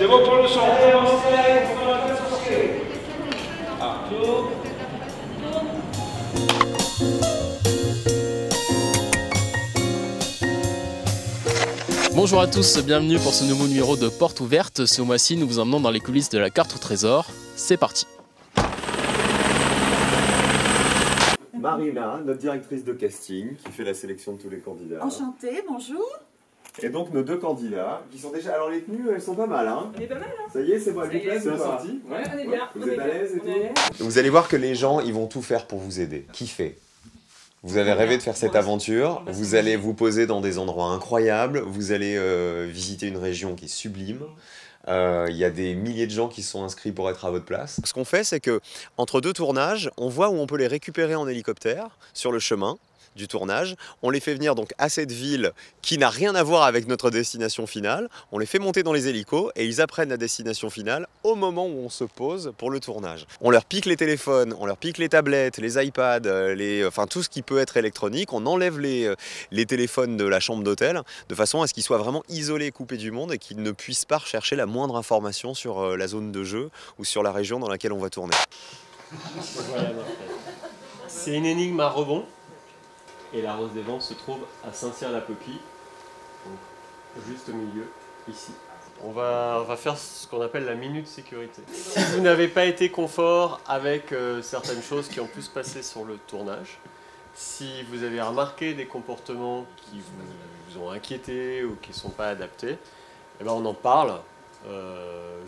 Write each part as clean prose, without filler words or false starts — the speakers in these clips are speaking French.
C'est bon pour le son. Bonjour à tous, bienvenue pour ce nouveau numéro de Porte Ouverte. Ce mois-ci, nous vous emmenons dans les coulisses de la carte au trésor. C'est parti. Marina, notre directrice de casting, qui fait la sélection de tous les candidats. Enchantée, bonjour. Et donc nos deux candidats, qui sont déjà... Alors les tenues, elles sont pas mal, hein. On est pas mal, hein. Ça y est, c'est bon, elles vous plaisent, c'est sorti. Ouais, on est bien. Vous êtes à l'aise et tout. Vous allez voir que les gens, ils vont tout faire pour vous aider. Kiffer. Vous avez rêvé de faire cette aventure, vous allez vous poser dans des endroits incroyables, vous allez visiter une région qui est sublime. Il y a des milliers de gens qui sont inscrits pour être à votre place. Ce qu'on fait, c'est que entre deux tournages, on voit où on peut les récupérer en hélicoptère sur le chemin du tournage. On les fait venir donc à cette ville qui n'a rien à voir avec notre destination finale. On les fait monter dans les hélicos et ils apprennent la destination finale au moment où on se pose pour le tournage. On leur pique les téléphones, on leur pique les tablettes, les iPads, enfin tout ce qui peut être électronique. On enlève les téléphones de la chambre d'hôtel de façon à ce qu'ils soient vraiment isolés, coupés du monde et qu'ils ne puissent pas rechercher la moindre information sur la zone de jeu ou sur la région dans laquelle on va tourner. C'est une énigme à rebond. Et la Rose des Vents se trouve à Saint-Cyr-la-Peuquie, donc juste au milieu, ici. On va faire ce qu'on appelle la minute sécurité. Si vous n'avez pas été confort avec certaines choses qui ont pu se passer sur le tournage, si vous avez remarqué des comportements qui vous ont inquiété ou qui ne sont pas adaptés, eh ben on en parle,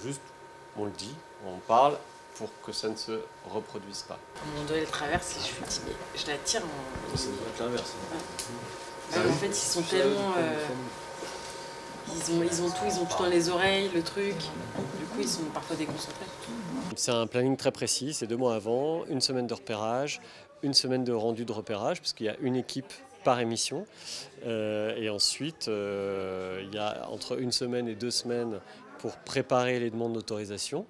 juste on le dit, on parle, pour que ça ne se reproduise pas. Mon doigt elle traverse et je suis timide. Je la tire en... Ça doit être l'inverse. Ouais. En fait, ils sont tellement... Ils ont tout dans les oreilles, le truc. Du coup, ils sont parfois déconcentrés. C'est un planning très précis, c'est 2 mois avant, une semaine de repérage, une semaine de rendu de repérage, parce qu'il y a une équipe par émission. Et ensuite, il y a entre 1 semaine et 2 semaines pour préparer les demandes d'autorisation.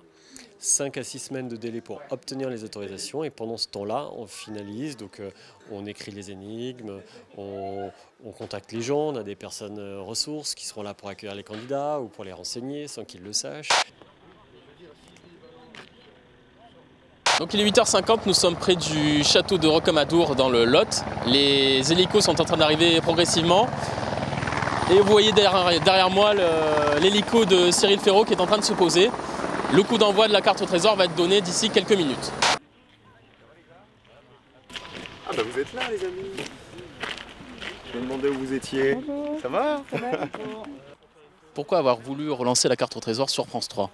5 à 6 semaines de délai pour obtenir les autorisations et pendant ce temps-là, on finalise, donc on écrit les énigmes, on contacte les gens, on a des personnes ressources qui seront là pour accueillir les candidats ou pour les renseigner sans qu'ils le sachent. Donc il est 8h50, nous sommes près du château de Rocamadour dans le Lot. Les hélicos sont en train d'arriver progressivement. Et vous voyez derrière moi l'hélico de Cyril Ferraud qui est en train de se poser. Le coup d'envoi de la carte au trésor va être donné d'ici quelques minutes. Ah bah vous êtes là les amis. Je me demandais où vous étiez. Bonjour. Ça va? Pourquoi avoir voulu relancer la carte au trésor sur France 3 ?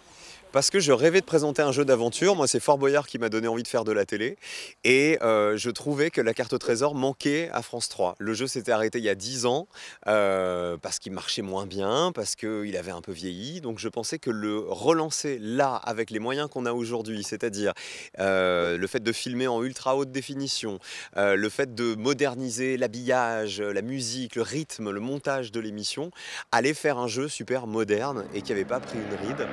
Parce que je rêvais de présenter un jeu d'aventure. Moi, c'est Fort Boyard qui m'a donné envie de faire de la télé. Et je trouvais que la carte au trésor manquait à France 3. Le jeu s'était arrêté il y a 10 ans parce qu'il marchait moins bien, parce qu'il avait un peu vieilli. Donc je pensais que le relancer là, avec les moyens qu'on a aujourd'hui, c'est-à-dire le fait de filmer en ultra haute définition, le fait de moderniser l'habillage, la musique, le rythme, le montage de l'émission, allait faire un jeu super moderne et qui n'avait pas pris une ride.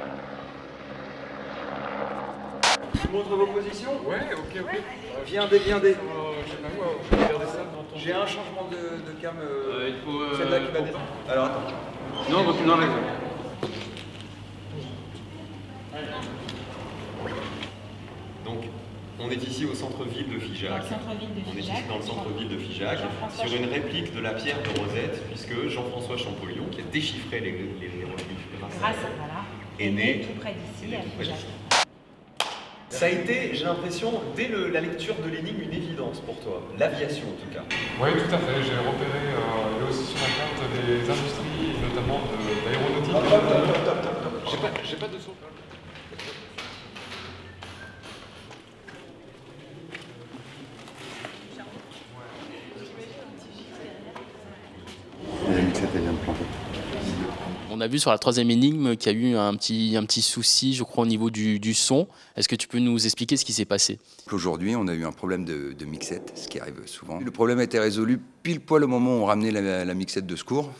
Je montre vos positions. Ouais, ok. Viens des. Je sais pas où, regardez ça. J'ai un changement de cam. Il faut. Celle-là qui va descendre. Alors attends. Non, donc tu l'enlèves. Donc, on est ici au centre-ville de Figeac. On est ici dans le centre-ville de Figeac, sur une réplique de la pierre de Rosette, puisque Jean-François Champollion, qui a déchiffré les reliefs grâce à est né tout près d'ici. Ça a été, j'ai l'impression, dès la lecture de l'énigme, une évidence pour toi. L'aviation, en tout cas. Oui, tout à fait. J'ai repéré là aussi sur la carte des industries, notamment d'aéronautique. J'ai pas de saut. La mixette, elle vient de planter. On a vu sur la 3e énigme qu'il y a eu un petit souci, je crois, au niveau du son. Est-ce que tu peux nous expliquer ce qui s'est passé ? Aujourd'hui, on a eu un problème de mixette, ce qui arrive souvent. Le problème a été résolu pile poil au moment où on ramenait la mixette de secours.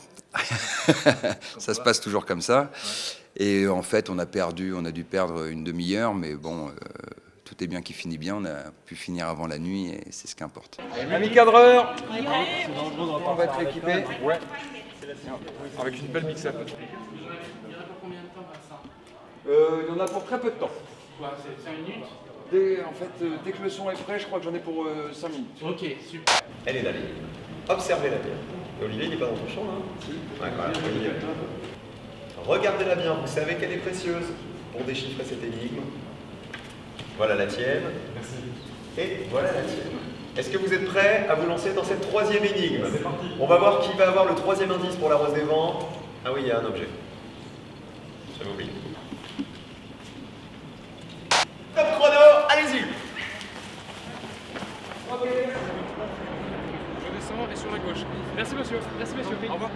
Ça se passe toujours comme ça. Et en fait, on a dû perdre une demi-heure, mais bon, tout est bien qui finit bien. On a pu finir avant la nuit et c'est ce qui importe. Ami cadreur. On va être équipé. Ouais. Avec une belle mixette. Il y en a pour très peu de temps. Ouais, c'est 5 minutes. Dès que le son est prêt, je crois que j'en ai pour 5 minutes. Ok, super. Elle est là, les gars. Observez-la bien. Et Olivier, il n'est pas dans ton champ, là? Si. Ouais, voilà, Olivier. Regardez-la bien, vous savez qu'elle est précieuse pour déchiffrer cette énigme. Voilà la tienne. Merci. Et voilà la tienne. Est-ce que vous êtes prêts à vous lancer dans cette troisième énigme? C'est parti. On va voir qui va avoir le troisième indice pour la rose des vents. Ah oui, il y a un objet. J'avais oublié. Top chrono, allez-y! Je descends et sur la gauche. Merci monsieur. Merci monsieur. Au revoir.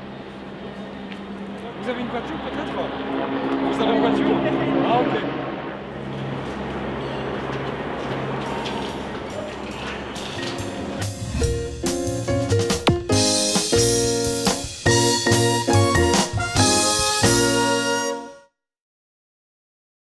Vous avez une voiture peut-être? Vous avez une voiture? Ah ok.